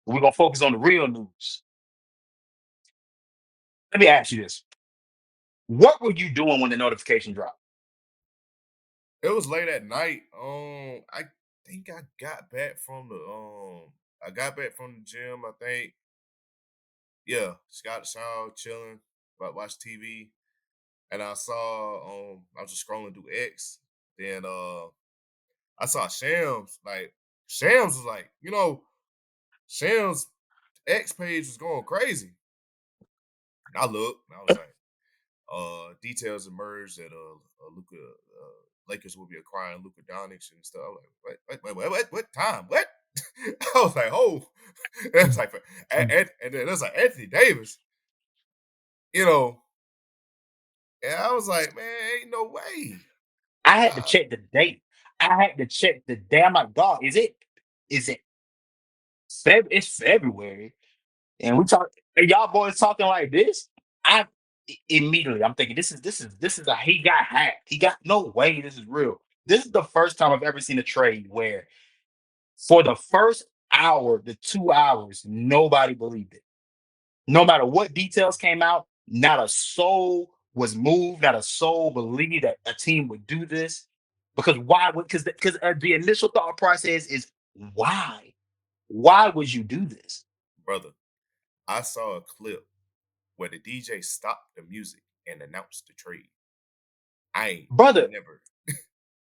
We're gonna focus on the real news. Let me ask you this: what were you doing when the notification dropped? It was late at night. I think I got back from the gym. I think, yeah, just got a shower, chilling, about watch TV, and I was just scrolling through X. Then I saw Shams. Like Shams was like, Shams X page was going crazy. And I looked, and I was like, details emerged that Luka Lakers will be acquiring Luka Doncic and stuff. I'm like, what time? What? I was like, oh, it was like, and then it was like Anthony Davis, you know, and I was like, man, ain't no way. I had to Uh, check the date. I had to check the day. I'm like, dog, is it it's February? And we talk and y'all boys talking like this. I immediately I'm thinking this is a he got hacked. He got no way this is real. This is the first time I've ever seen a trade where for the first hour, the 2 hours, nobody believed it. No matter what details came out, not a soul was moved, not a soul believed that a team would do this. Because why would because the initial thought process is why? Why would you do this? brother, I saw a clip where the DJ stopped the music and announced the trade. I ain't Brother, never,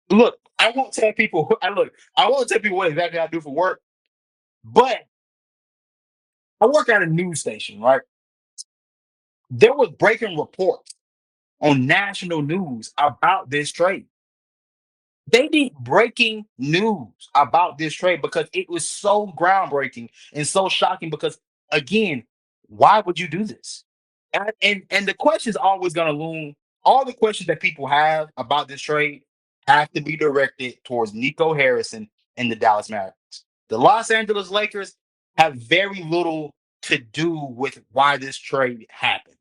look, I won't tell people I won't tell people what exactly I do for work, but I work at a news station, right? There was breaking reports on national news about this trade. They need breaking news about this trade because it was so groundbreaking and so shocking. Because again, why would you do this? And the question is always going to loom. All the questions that people have about this trade have to be directed towards Nico Harrison and the Dallas Mavericks. The Los Angeles Lakers have very little to do with why this trade happened.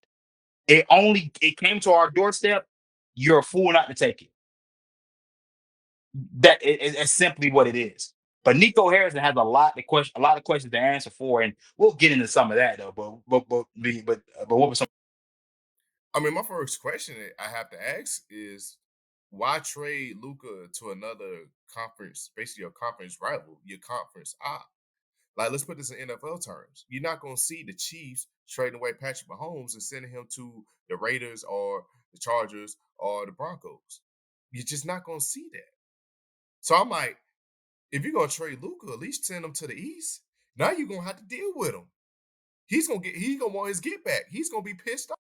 It came to our doorstep. You're a fool not to take it. It's simply what it is. But Nico Harrison has a lot of questions to answer for, and we'll get into some of that though. But what was some? I mean, my first question that I have to ask is why trade Luca to another conference, basically your conference rival, your conference op? Like, let's put this in NFL terms. You're not going to see the Chiefs trading away Patrick Mahomes and sending him to the Raiders or the Chargers or the Broncos. You're just not going to see that. So I'm like, if you're going to trade Luca, at least send him to the East. Now you're going to have to deal with him. He's gonna want his get back. He's gonna be pissed off.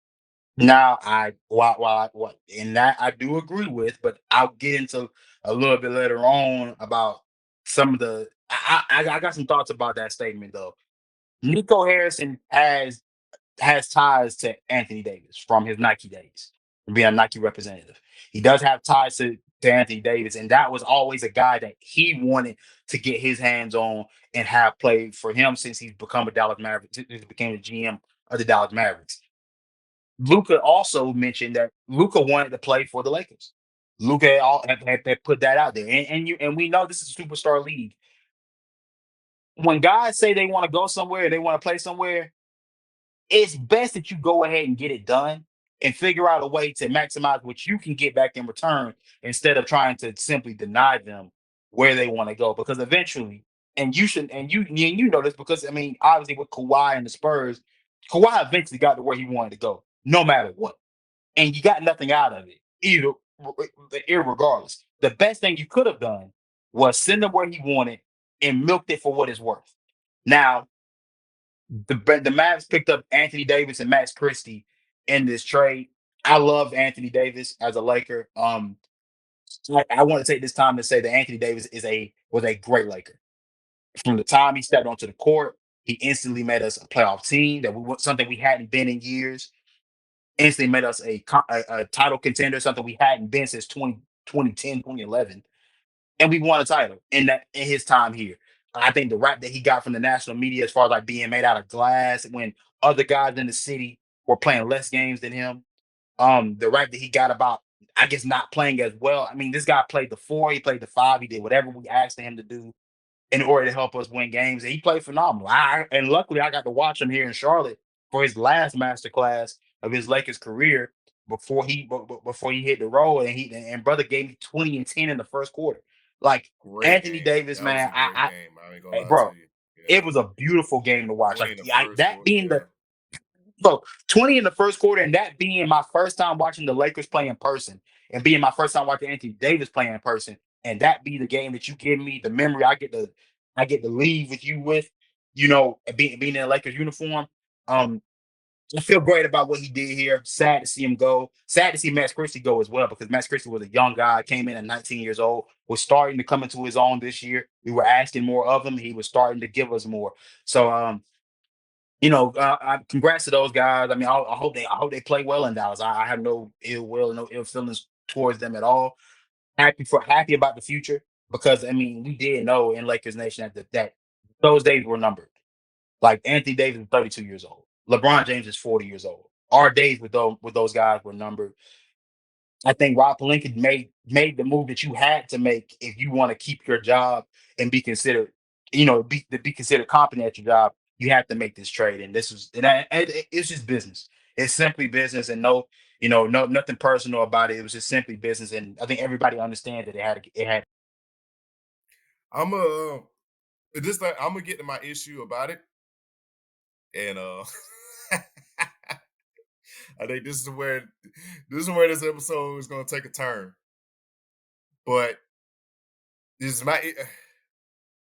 Now I what in that I do agree with, but I'll get into a little bit later on about some of the. I got some thoughts about that statement though. Nico Harrison has ties to Anthony Davis from his Nike days, from being a Nike representative. He does have ties to Anthony Davis, and that was always a guy that he wanted to get his hands on and have played for him since he's become a Dallas Maverick, since he became the GM of the Dallas Mavericks. Luca also mentioned that Luca wanted to play for the Lakers. Luca had put that out there, and we know this is a superstar league. When guys say they want to go somewhere, they want to play somewhere, it's best that you go ahead and get it done and figure out a way to maximize what you can get back in return instead of trying to simply deny them where they want to go. Because eventually, and you should, and you know this because I mean, obviously with Kawhi and the Spurs, Kawhi eventually got to where he wanted to go, no matter what, and you got nothing out of it either, irregardless. The best thing you could have done was send him where he wanted and milked it for what it's worth. Now, the Mavs picked up Anthony Davis and Max Christie in this trade. I love Anthony Davis as a Laker. I want to take this time to say that Anthony Davis was a great Laker. From the time he stepped onto the court, he instantly made us a playoff team that something we hadn't been in years. Instantly made us a title contender, something we hadn't been since 2010, 2011, and we won a title in his time here. I think the rap that he got from the national media, as far as like being made out of glass, when other guys in the city were playing less games than him, the rap that he got about, I guess, not playing as well. I mean, this guy played the four, he played the five, he did whatever we asked him to do. in order to help us win games. And he played phenomenal. And luckily I got to watch him here in Charlotte for his last master class of his Lakers career before he hit the road. And brother gave me 20 and 10 in the first quarter. Like Great Anthony game. Davis, That was man, a great game. I ain't gonna hey, lie to bro, you. Yeah. it was a beautiful game to watch. 20 Like in the first that quarter. being Yeah. the so 20 in the first quarter, and that being my first time watching the Lakers play in person, and being my first time watching Anthony Davis play in person, and that be the game that you give me, the memory I get to leave with you with, and being in a Lakers uniform. Um, I feel great about what he did here. Sad to see him go. Sad to see Max Christie go as well, because Max Christie was a young guy, came in at 19 years old, was starting to come into his own this year. We were asking more of him. He was starting to give us more. So congrats to those guys. I mean, I hope they play well in Dallas. I have no ill will, no ill feelings towards them at all. Happy about the future, because I mean we did know in Lakers Nation that those days were numbered. Like Anthony Davis is 32 years old. LeBron James is 40 years old. Our days with those guys were numbered. I think Rob Pelinka made the move that you had to make if you want to keep your job and be considered, be considered competent at your job. You have to make this trade, and this was, it's just business. It's simply business, and no nothing personal about it. It was just simply business, and I think everybody understands that it had. I'm this like I'm gonna get to my issue about it. And I think this is where this episode is gonna take a turn. But this is my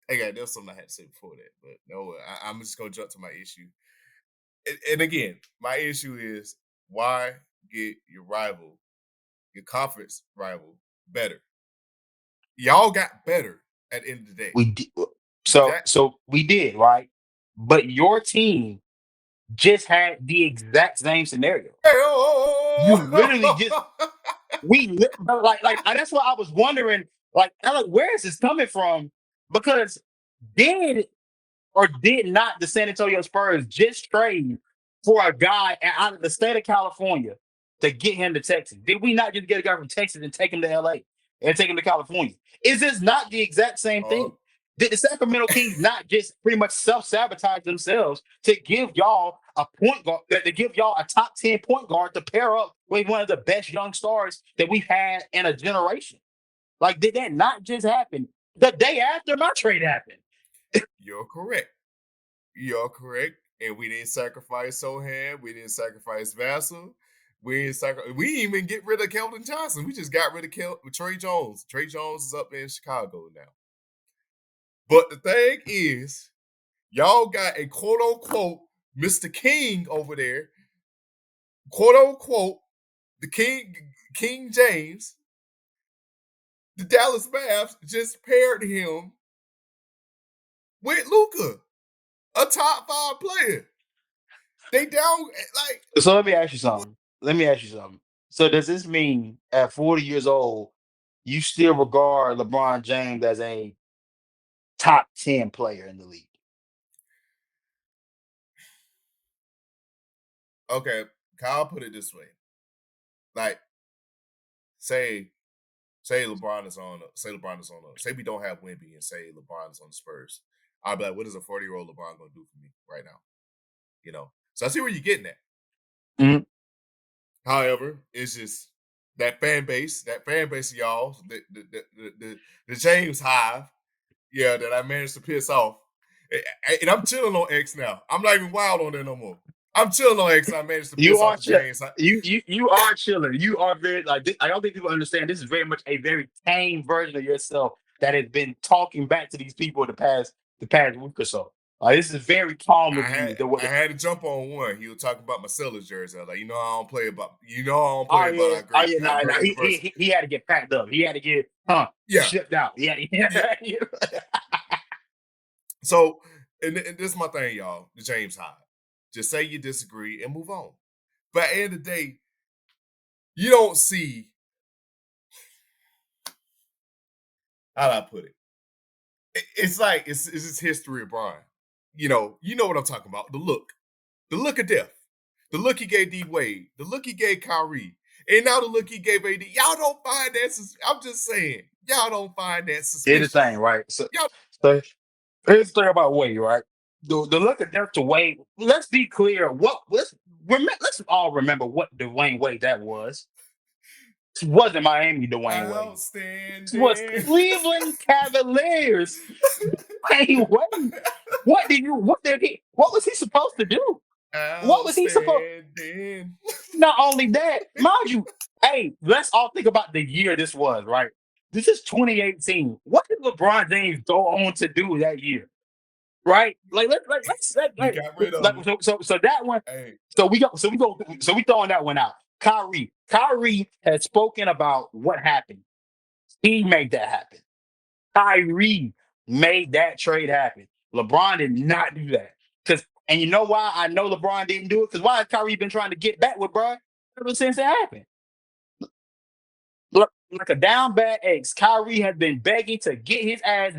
again, there's something I had to say before that, but no, I'm just gonna jump to my issue. And again, my issue is why get your rival, your conference rival, better. Y'all got better at the end of the day. We did, so That so we did, right, but your team just had the exact same scenario. You literally just but that's what I was wondering. Like, where is this coming from? Because did or did not the San Antonio Spurs just trade for a guy out of the state of California to get him to Texas? Did we not just get a guy from Texas and take him to LA and take him to California? Is this not the exact same uh, thing? Did the Sacramento Kings not just pretty much self-sabotage themselves to give y'all a point guard, to give y'all a top 10 point guard to pair up with one of the best young stars that we've had in a generation? Like, did that not just happen the day after my trade happened? you're correct. You're correct. And we didn't sacrifice Sohan. We didn't sacrifice Vassell. We didn't even get rid of Keldon Johnson. We just got rid of Trey Jones. Trey Jones is up in Chicago now. But the thing is, y'all got a quote unquote Mr. King over there, quote unquote, the King James. The Dallas Mavs just paired him with Luka, a top 5 player. They down like So let me ask you something. So does this mean at 40 years old, you still regard LeBron James as a top 10 player in the league? okay. Kyle put it this way: like say say we don't have Wemby and say LeBron is on the Spurs. I'll be like, what is a 40-year-old LeBron gonna do for me right now? So I see where you're getting at. Mhm. However, it's just that fan base of y'all, the James Hive, yeah, that I managed to piss off. And I'm chilling on X now. I'm not even wild on there no more. I'm chilling on X and I managed to You piss are off the chill. James. You are chilling. You are very I don't think people understand. This is very much a very tame version of yourself that has been talking back to these people the past week or so. This is very calm I of had you. The way I had to jump on one. He was talking about my Sellers jersey. I was like, I don't Oh play about yeah, our oh great yeah, our no, no. great adversity. He had to get packed up. He had to get Yeah, shipped out. Yeah, yeah. yeah. So, and this is my thing, y'all. The James Hyde. Just say you disagree and move on. But at the end of the day, you don't see how do I put it. It's like it's just history of Brian. You know what I'm talking about. The look of death, the look he gave D Wade, the look he gave Kyrie, and now the look he gave AD. Y'all don't find that. I'm just saying, y'all don't find that Here's the thing, suspicious. right? So, Y'all, so Here's the thing about Wade, right? The look at depth to Wade. Let's be clear. Let's all remember what Dwayne Wade that was. This wasn't Miami Dwayne Wade. This was Outstanding. Cleveland Cavaliers Dwayne Wade. What was he supposed to do? What was he supposed? Outstanding. Not only that, mind you, hey, let's all think about the year this was, right? This is 2018. What did LeBron James go on to do that year? Right? You got rid of him. So that one, Hey, so we throwing that one out. Kyrie has spoken about what happened. He made that happen. Kyrie made that trade happen. LeBron did not do that. And you know why I know LeBron didn't do it? Because why has Kyrie been trying to get back with Bron ever since it happened? Look, like a down bad ex, Kyrie has been begging to get his ass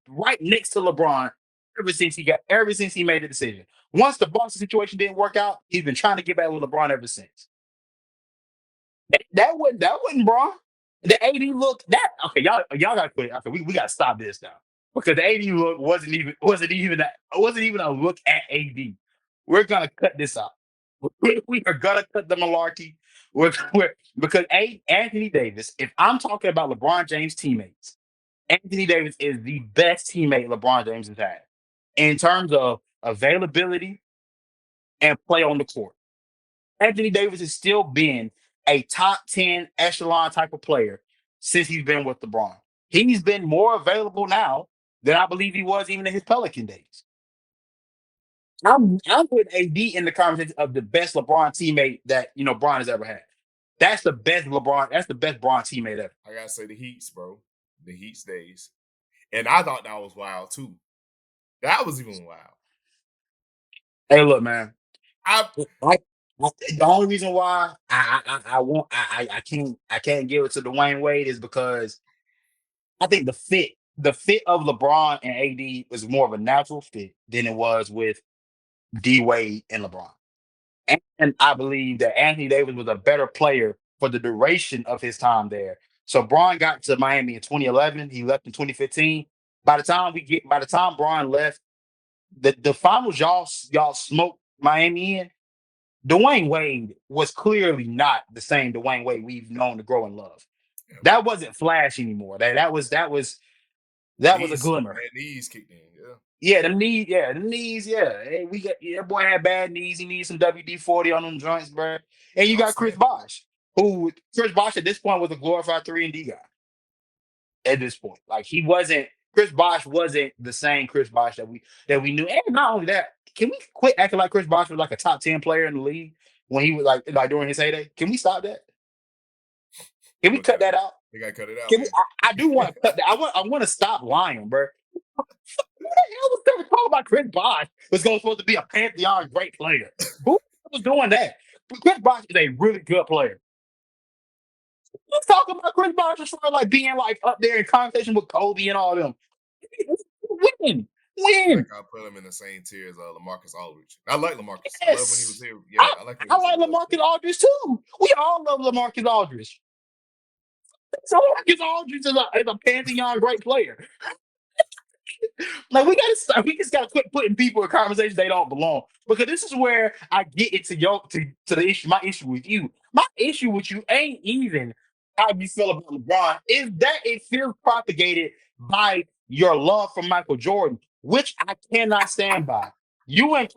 right next to LeBron ever since he made the decision. Once the Boston situation didn't work out, he's been trying to get back with LeBron ever since. That wasn't Bron. The AD look that okay, y'all gotta quit. Okay, we gotta stop this now. Because the AD look wasn't even a look at AD. We're gonna cut this out. We are gonna cut the malarkey. Because Anthony Davis, if I'm talking about LeBron James teammates, Anthony Davis is the best teammate LeBron James has had in terms of availability and play on the court. Anthony Davis has still been a top 10 echelon type of player since he's been with LeBron. He's been more available now than I believe he was even in his Pelican days. I'm putting AD in the conversation of the best LeBron teammate that Bron has ever had. That's the best LeBron. That's the best Bron teammate ever. I gotta say the Heats, bro. The Heats days. And I thought that was wild too. That was even wild. Hey, look, man. I Like the only reason why I can't give it to Dwayne Wade is because I think the fit of LeBron and AD was more of a natural fit than it was with D Wade and LeBron. And I believe that Anthony Davis was a better player for the duration of his time there. So Braun got to Miami in 2011. He left in 2015. By the time Braun left, the finals y'all smoked Miami in. Dwayne Wade was clearly not the same Dwayne Wade we've known to grow and love. That wasn't Flash anymore. That was a glimmer. bad knees kicked in. Yeah. The knees, yeah. Hey, that boy had bad knees. He needs some WD-40 on them joints, bro. And you got Chris Outstanding. Bosh, who Chris Bosh at this point was a glorified 3 and D guy. At this point, like he wasn't Chris Bosh wasn't the same Chris Bosh that we knew. And not only that, can we quit acting like Chris Bosh was like a top 10 player in the league when he was like during his heyday? Can we stop that? Can we We'll cut cut it that out. out? They gotta cut it out, Can we? man. I do want to cut that. I want to stop lying, bro. Who the hell was ever talking about Chris Bosh was supposed to be a pantheon great player? Who was doing that? Chris Bosh is a really good player. Let's talk about Chris Bosh as far like being like up there in conversation with Kobe and all them. Win, I feel win. like I put him in the same tier as Lamarcus Aldridge. I like Lamarcus. I love when he was Yes. here. Yeah, I, I like when he I was in like the Bucks. Lamarcus Aldridge too. We all love Lamarcus Aldridge. So Lamarcus Aldridge is a pantheon great player. Like we gotta stop. We just gotta quit putting people in conversations they don't belong. Because this is where I get into to the issue. My issue with you. My issue with you ain't even how you feel about LeBron. Is that it feels propagated by your love for Michael Jordan, which I cannot stand by. You and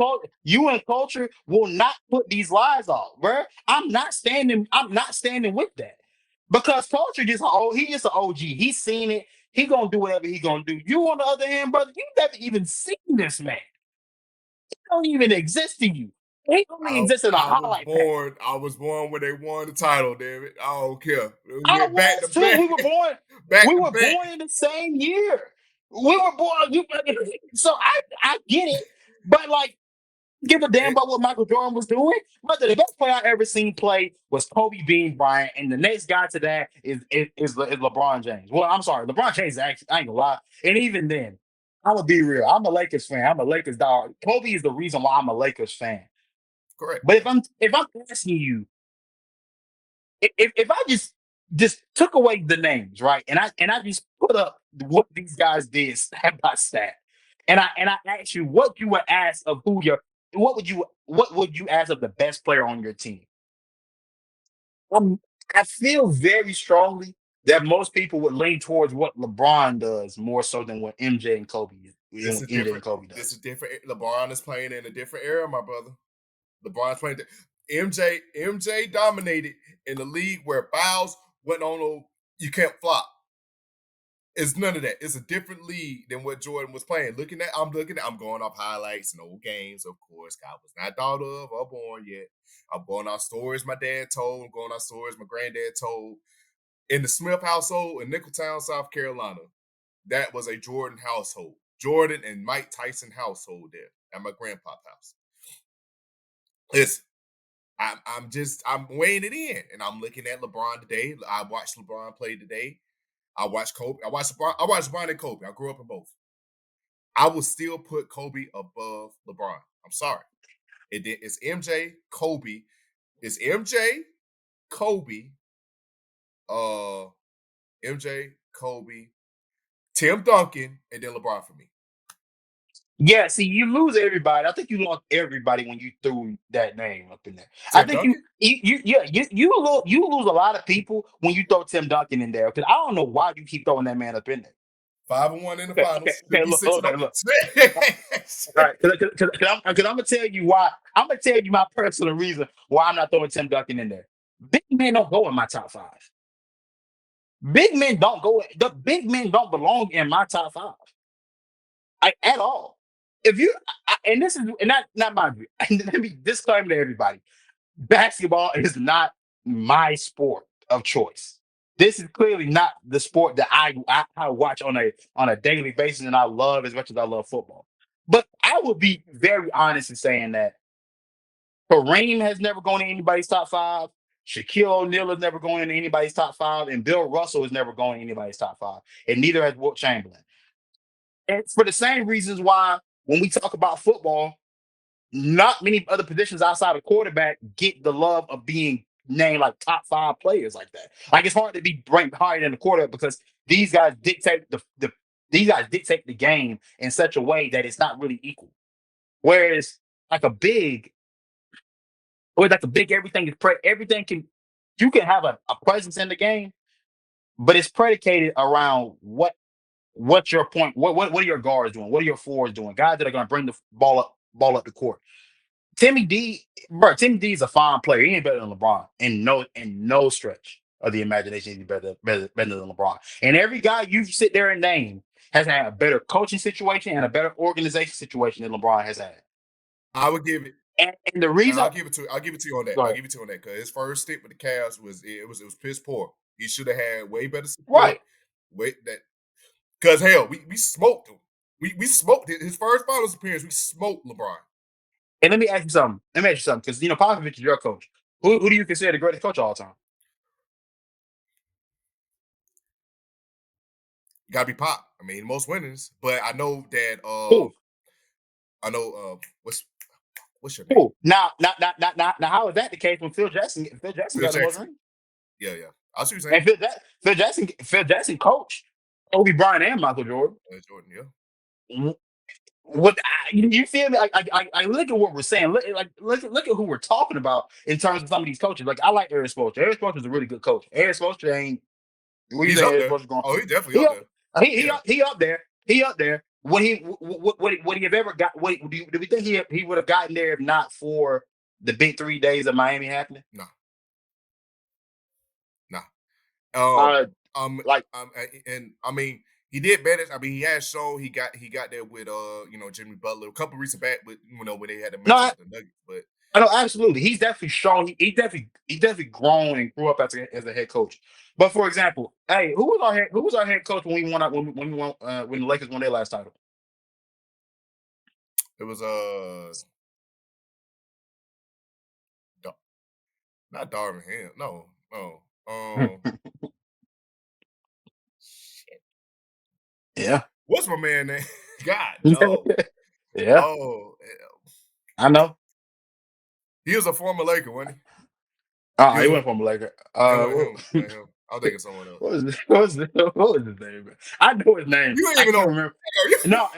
culture will not put these lies off, bruh. I'm not standing with that. Because culture he just an OG. He's seen it. He gonna do whatever he gonna do. You, on the other hand, brother, you never even seen this man. He don't even exist to you. He only I, exists in a I was highlight pack. born. I was born when they won the title. Damn it! I don't care. We I went back to was too. back, We were born. back We to were back. born in the same year. We were born. So I get it, but like give a damn It, about what Michael Jordan was doing. But the best player I ever seen play was Kobe Bean Bryant, and the next guy to that is LeBron James. Well, I'm sorry, LeBron James. Actually, I ain't gonna lie. And even then, I'm gonna be real. I'm a Lakers fan. I'm a Lakers dog. Kobe is the reason why I'm a Lakers fan. correct. But if I'm asking you, if I just took away the names, right, and I just put up what these guys did stat by stat, And I ask you what you would ask of who your what would you ask of the best player on your team? Um, I feel very strongly that most people would lean towards what LeBron does more so than what MJ and Kobe This is MJ and different. Kobe This is does. different. LeBron is playing in a different era, my brother. LeBron's playing. MJ dominated in the league where fouls went on. You can't flop. It's none of that. It's a different league than what Jordan was playing. I'm going off highlights and old games, of course. I was not thought of or born yet. I'm going off stories my dad told. I'm going off stories my granddad told. In the Smith household in Nicholtown, South Carolina, that was a Jordan household. Jordan and Mike Tyson household there at my grandpa's house. Listen, I'm weighing it in, and I'm looking at LeBron today. I watched LeBron play today. I watched Kobe. I watched LeBron and Kobe. I grew up in both. I will still put Kobe above LeBron. I'm sorry. It's MJ, Kobe. It's MJ, Kobe, uh, MJ, Kobe, Tim Duncan, and then LeBron for me. Yeah, see, you lose everybody. I think you lost everybody when you threw that name up in there. I Tim think Duncan, you lose a lot of people when you throw Tim Duncan in there because I don't know why you keep throwing that man up in there. 5-1 in the Okay, okay, finals, okay. Look, 56 look, and look. 0. All right, because I'm gonna tell you why. I'm gonna tell you my personal reason why I'm not throwing Tim Duncan in there. Big men don't go in my top five. Big men don't go. The big men don't belong in my top five, at all. If you and this is and not my view. And let me disclaimer to everybody: basketball is not my sport of choice. This is clearly not the sport that I watch on a daily basis and I love as much as I love football. But I would be very honest in saying that Kareem has never gone in anybody's top five. Shaquille O'Neal has never gone into anybody's top five, and Bill Russell has never gone in anybody's top five, and neither has Wilt Chamberlain. And for the same reasons why when we talk about football, not many other positions outside of quarterback get the love of being named like top five players like that. Like it's hard to be ranked higher than the quarterback because these guys dictate these guys dictate the game in such a way that it's not really equal. Whereas like a big, or like a big, everything can you can have a presence in the game, but it's predicated around what's your point, what are your guards doing, what are your forwards doing, guys that are going to bring the ball up the court. Timmy D is a fine player. He ain't better than LeBron. In no stretch of the imagination, he's better than LeBron. And every guy you sit there and name has had a better coaching situation and a better organization situation than LeBron has had. I would give it. And the And reason, I'll give it to you on that. go I'll ahead. give it to you on that because his first stint with the Cavs was piss poor. He should have had way better support. Right. Wait that because hell, we smoked him. We smoked his first finals appearance. We smoked LeBron. And let me ask you something. Because Popovich is your coach. Who do you consider the greatest coach of all time? Gotta be Pop. I mean, most winners. But I know that Who? I know what's your name? Who? Now, how is that the case when Phil Jackson Phil got the most Jackson. rings? Yeah, yeah. I see what you're saying. And Phil Jackson coached Kobe Bryant and Michael Jordan. Jordan, yeah. You feel me? I look at what we're saying. Look at who we're talking about in terms of some of these coaches. Like I like Eric Spoelstra. Eric Spoelstra is a really good coach. Eric Spoelstra ain't. What you He's think up Eric there. Spoelstra going? Oh, he's definitely He up up. there. He Yeah. up. He up there. He up there. Would he have ever got? Do we think he would have gotten there if not for the big 3 days of Miami happening? No, no. Um, Uh, like and I mean, he did better. I mean, he has shown he got there with Jimmy Butler a couple recent back, but when they had to no, mention with the Nuggets, but I know absolutely. He's definitely shown. He definitely grown and grew up as a head coach. But for example, hey, who was our head coach when we won when the Lakers won their last title? it was Da- not Darvin Ham. No, no. Shit. Yeah, What's my man name? God, no. yeah, Oh, I know. he was a former Laker, wasn't he? He He was a went from a Laker. him. I'm thinking someone else. What was his name? Man? I know his name. You don't I even know. can't remember. No,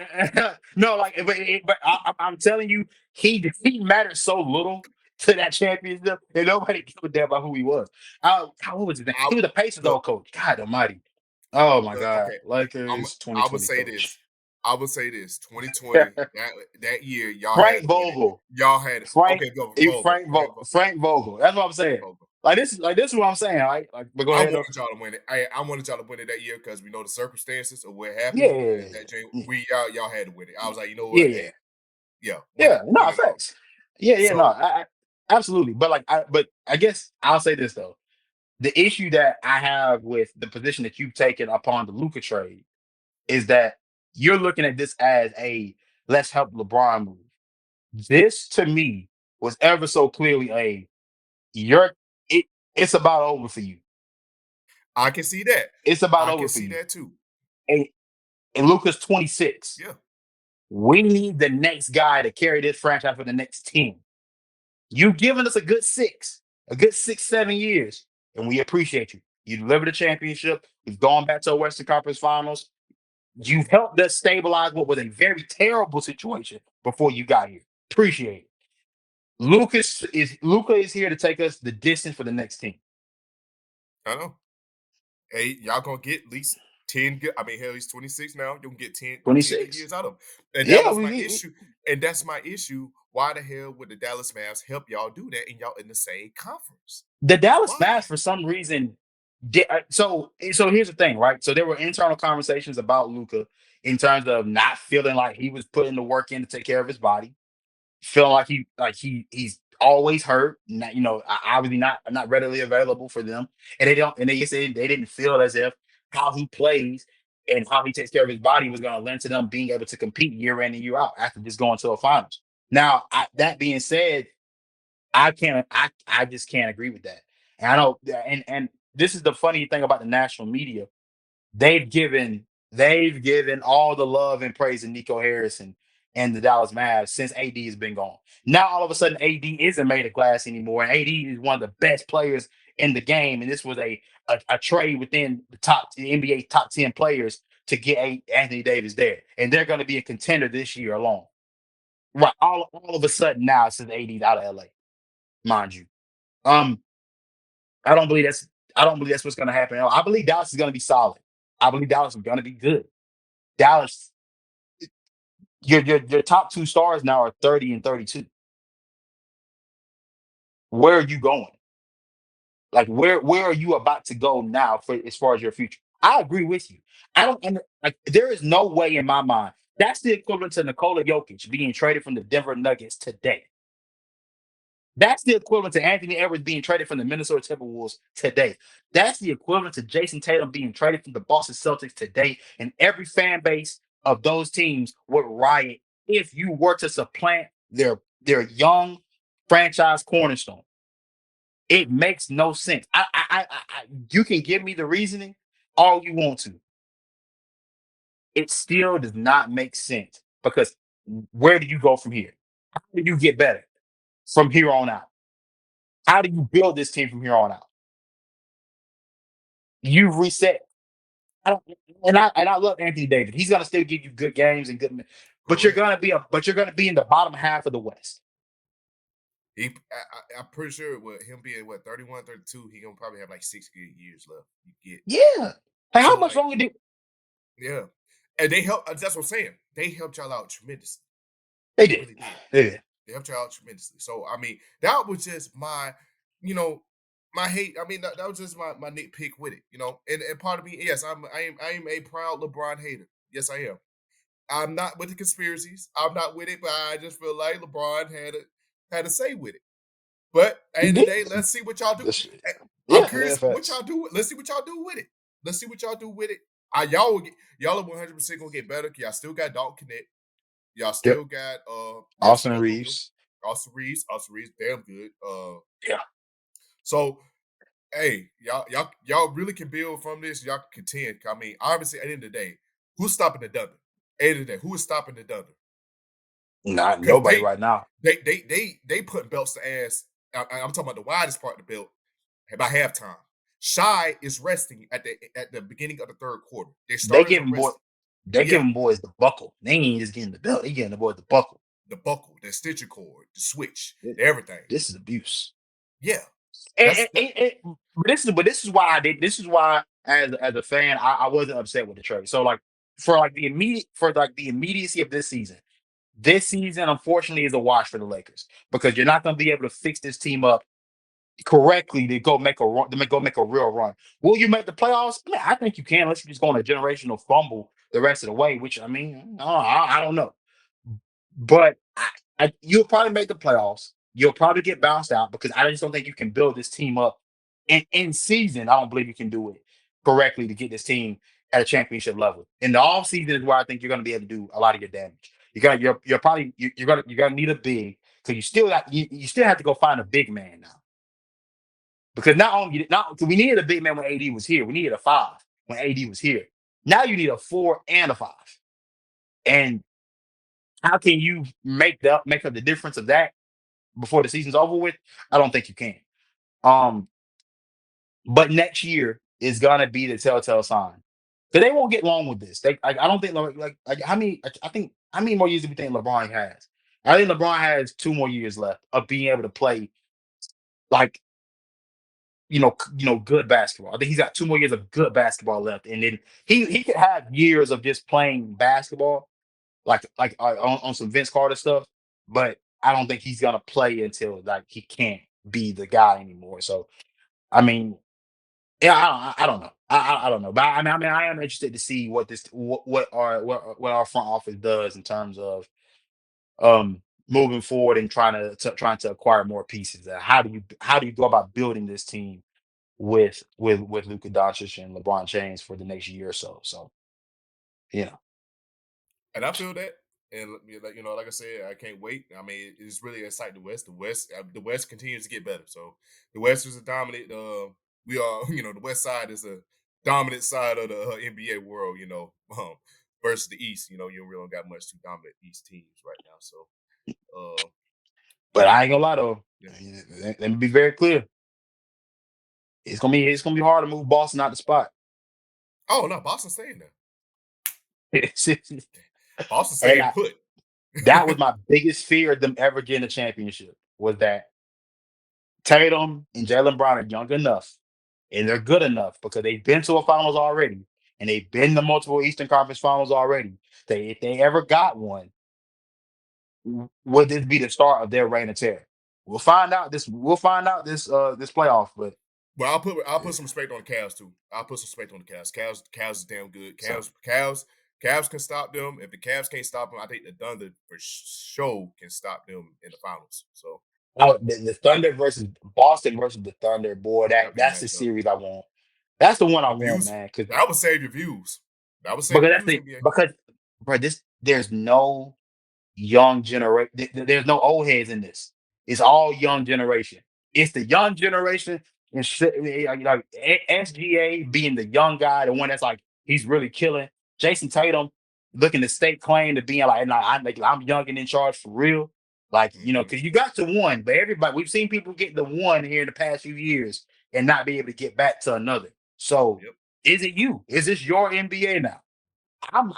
no, like, but I'm telling you, he mattered so little to that championship, and nobody gave a damn about who he was. What was his name? I He was the Pacers look, old coach. God Almighty. Oh my God, okay. Lakers I would 2020 say coach. this. I would say this. 2020. That year, y'all had Frank to win it. Vogel. Y'all had it. Frank Okay, go Vogel. Go ahead, Frank Vogel. That's what I'm saying. Vogel. Like this is what I'm saying. Like, but go I ahead wanted though. y'all to win it. I wanted y'all to win it that year because we know the circumstances of what happened. Yeah, That Jane, yeah, y'all had to win it. I was like, you know yeah, what? Hey, yeah. yeah, Yeah, win no, it all. facts. Yeah, yeah, no, So absolutely. But but I guess I'll say this though: the issue that I have with the position that you've taken upon the Luka trade is that you're looking at this as a let's help LeBron move. This to me was ever so clearly a you're it. It's about over for you. I can see that. It's about I can over for see you. that too. And, and Luka's 26. Yeah, We need the next guy to carry this franchise for the next 10. You've given us a good 6, 7 years, and we appreciate you. You delivered a championship. We've gone back to a Western Conference Finals. You've helped us stabilize what was a very terrible situation before you got here. Appreciate it. Luca is here to take us the distance for the next team. I know. Hey, y'all gonna get at least 10 good. I mean, hell, he's 26 now. You're gonna get 10 good 26. years out of him. And that Yeah, was my issue. And that's my issue. Why the hell would the Dallas Mavs help y'all do that and y'all in the same conference? the Dallas Why? Mavs for some reason so here's the thing, right? So there were internal conversations about Luca in terms of not feeling like he was putting the work in to take care of his body, feeling he's always hurt, not obviously not readily available for them, and they said they didn't feel as if how he plays and how he takes care of his body was going to lend to them being able to compete year in and year out after just going to a finals. Now, that being said, I just can't agree with that. And I know, and this is the funny thing about the national media. They've given all the love and praise to Nico Harrison and the Dallas Mavs since AD has been gone. Now all of a sudden AD isn't made of glass anymore, and AD is one of the best players in the game. And this was a trade within the NBA top 10 players to get Anthony Davis there, and they're going to be a contender this year alone. Right, all of a sudden now since AD's out of LA, mind you. Um, I don't believe that's I don't believe that's what's going to happen. I believe Dallas is going to be solid. I believe Dallas is going to be good. Dallas, your top two stars now are 30 and 32. Where are you going? Like where are you about to go now for as far as your future? I agree with you. I don't like there is no way in my mind that's the equivalent to Nikola Jokic being traded from the Denver Nuggets today. That's the equivalent to Anthony Edwards being traded from the Minnesota Timberwolves today. That's the equivalent to Jason Tatum being traded from the Boston Celtics today. And every fan base of those teams would riot if you were to supplant their young franchise cornerstone. It makes no sense. You can give me the reasoning all you want to. It still does not make sense because where do you go from here? How do you get better from here on out? How do you build this team from here on out? You've reset. I don't, and I love Anthony Davis. He's gonna still give you good games and good, Correct. but you're gonna be in the bottom half of the West. I'm pretty sure with him being what 31, 32, he gonna probably have like 6 good years left. You get Yeah. Like how so much like longer do yeah, and they help. That's what I'm saying. They helped y'all out tremendously. they They did? really did. They did. They helped y'all out tremendously. So I mean, that was just you know, my hate. I mean, that was just my nitpick with it. And part of me, yes, I am a proud LeBron hater. Yes, I am. I'm not with the conspiracies. I'm not with it, but I just feel like LeBron had a say with it. But at the He end of did. the day, let's see what y'all do. This, Eh, I'm yeah, yeah, curious what y'all facts. do. Let's see what y'all do with it. Let's see what y'all do with it. Y'all are 100% gonna get better. Y'all still got Dalton Connect. Y'all Yep. still got y'all still Austin got Luca, Reeves. Austin Reeves, damn good. Yeah. So hey, y'all really can build from this. Y'all can contend. I mean, obviously, at the end of the day, who's stopping the Thunder? At the end of the day, who is stopping the Thunder? Not Because nobody right now. they put belts to ass. I'm talking about the widest part of the belt by halftime. Shy is resting at the beginning of the third quarter. Their They starters are giving boy, resting. they Yeah, giving boys the buckle. They ain't just getting the belt. They getting the boys the buckle. the buckle, the stitcher cord, the switch, Th- everything. This is abuse. Yeah, And, that's that. but this is why I did. This is why, as a fan, I wasn't upset with the trade. So like for like the immediacy of this season. This season, unfortunately, is a wash for the Lakers because you're not going to be able to fix this team up correctly to go make a run, go make a real run. Will you make the playoffs? Yeah, I think you can, unless you just go on a generational fumble the rest of the way. Which I mean, I don't know, but you'll probably make the playoffs. You'll probably get bounced out because I just don't think you can build this team up in season. I don't believe you can do it correctly to get this team at a championship level. In the off season is where I think you're going to be able to do a lot of your damage. You're probably you're gonna need a big because you still have to go find a big man now because not we needed a big man when AD was here. We needed a five when AD was here. Now you need a four and a five. And how can you make up the difference of that before the season's over with? I don't think you can. Um, but next year is gonna be the telltale sign. Because they won't get long with this. I don't think like how many I think how many more years do we think LeBron has? I think LeBron has 2 more years left of being able to play like good basketball. I think he's got 2 more years of good basketball left, and then he could have years of just playing basketball, on some Vince Carter stuff. But I don't think he's gonna play until like he can't be the guy anymore. So I mean, yeah, I don't know. I don't know, but I am interested to see what our front office does in terms of moving forward and trying to acquire more pieces. How do you go about building this team with Luka Doncic and LeBron James for the next year or so? So yeah, And I feel that. And like I said, I can't wait. I mean, it's really exciting. The West continues to get better. So the West is a dominant. We are, the West side is a dominant side of the NBA world. Versus the East. You really don't got much to dominate East teams right now. So, uh, but I ain't gonna lie though. yeah. Let me be very clear. It's gonna be hard to move Boston out the spot. Oh no, Boston staying there. and Boston staying I, put. that was my biggest fear of them ever getting a championship was that Tatum and Jalen Brown are young enough and they're good enough because they've been to a finals already and they've been to multiple Eastern Conference finals already. If they ever got one, would this be the start of their reign of terror? We'll find out this playoff, but Well, I'll eh, put some respect on the Cavs too. I'll put some respect on the Cavs. Cavs is damn good. so Cavs can stop them. If the Cavs can't stop them, I think the Thunder for sure can stop them in the finals. So the Thunder versus Boston versus the Thunder, boy, that would be a that's the matchup. series I want. That's the one I The want, views man. Because that would save your views. That would save because your that's views, the NBA. because bro, there's no young generation. There's no old heads in this. It's all young generation. It's the young generation and SGA being the young guy, the one that's like he's really killing. Jason Tatum looking to stake claim to being I'm young and in charge for real. Hmm. Because you got to one, but everybody we've seen people get the one here in the past few years and not be able to get back to another. So Yep. is it you? Is this your NBA now? I'm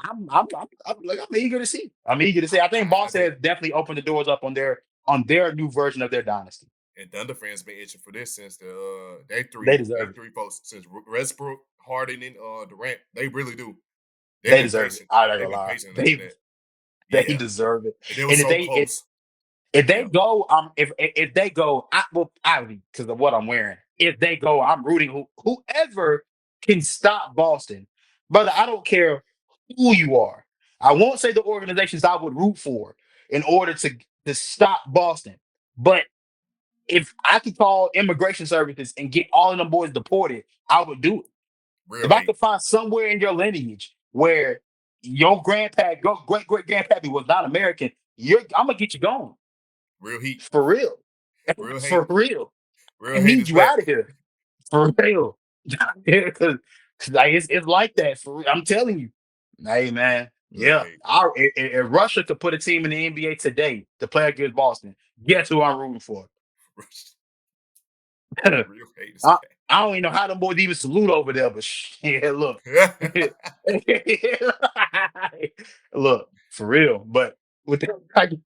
eager to see. I'm eager to see. I think I Boston think has definitely opened the doors up on their new version of their dynasty. and Thunder fans been itching for this since They they deserve it. three folks since Westbrook, Harden, and Durant. They really do. They've They been deserve it. patient. I'm not They've gonna been lie. patient after They that. they Yeah, deserve it. and they were And if so they close. if they Yeah, go, if they go, I because of what I'm wearing. If they go, I'm rooting whoever can stop Boston, brother. I don't care who you are. I won't say the organizations I would root for in order to stop Boston, but if I could call immigration services and get all of them boys deported, I would do it. real If I hate, could find somewhere in your lineage where your great great grandpappy was not American, I'm gonna get you going real heat, for real, real hate, for real. I real hate need is you back. out of here for real. Yeah, because like it's like that for real. I'm telling you. Hey man, Real yeah. hate, If Russia could put a team in the NBA today to play against Boston, guess who I'm rooting for? real hate is I, back. I don't even know how them boys even salute over there, but shit, look. Look, for real. But with the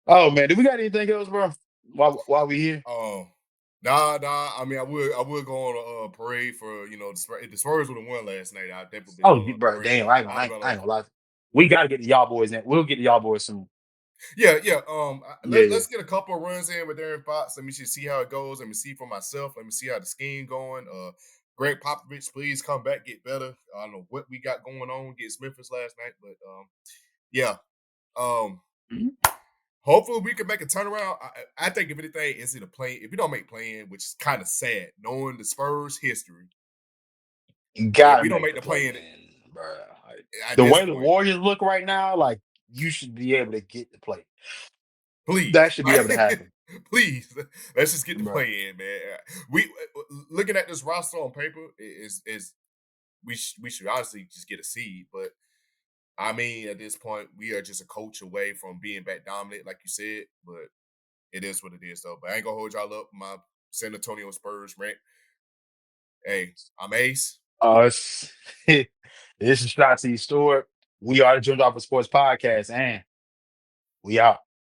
oh man, do we got anything else, bro? While we here? um, nah. I mean, I would go on a parade for if the Spurs would have won last night. I'd definitely been Oh, on a bro, parade. damn, I ain't gonna, I'd have been I on a ain't gonna lie. We gotta get the y'all boys in. We'll get the y'all boys soon. Yeah. Yeah, yeah. Let's get a couple of runs in with Aaron Fox. Let me just see how it goes. Let me see for myself. Let me see how the scheme going. Greg Popovich, please come back, get better. I don't know what we got going on against Memphis last night, but yeah. Um, Mhm. hopefully we can make a turnaround. I think if anything, is it a play? If we don't make playing, which is kind of sad, knowing the Spurs history, You if gotta we don't make make the the play play in, bro. Like, at the this way the point, Warriors look right now, like you should be able to get the play. That please, should be able to happen, please, let's just get the bro. play in, man. We looking at this roster on paper is we should honestly just get a seed, but I mean at this point we are just a coach away from being back dominant, like you said. But it is what it is, though. But I ain't gonna hold y'all up. My San Antonio Spurs rant. Hey, I'm Ace. It's, this is Shotzi Stewart. We are the Dream Office Sports Podcast, and we out.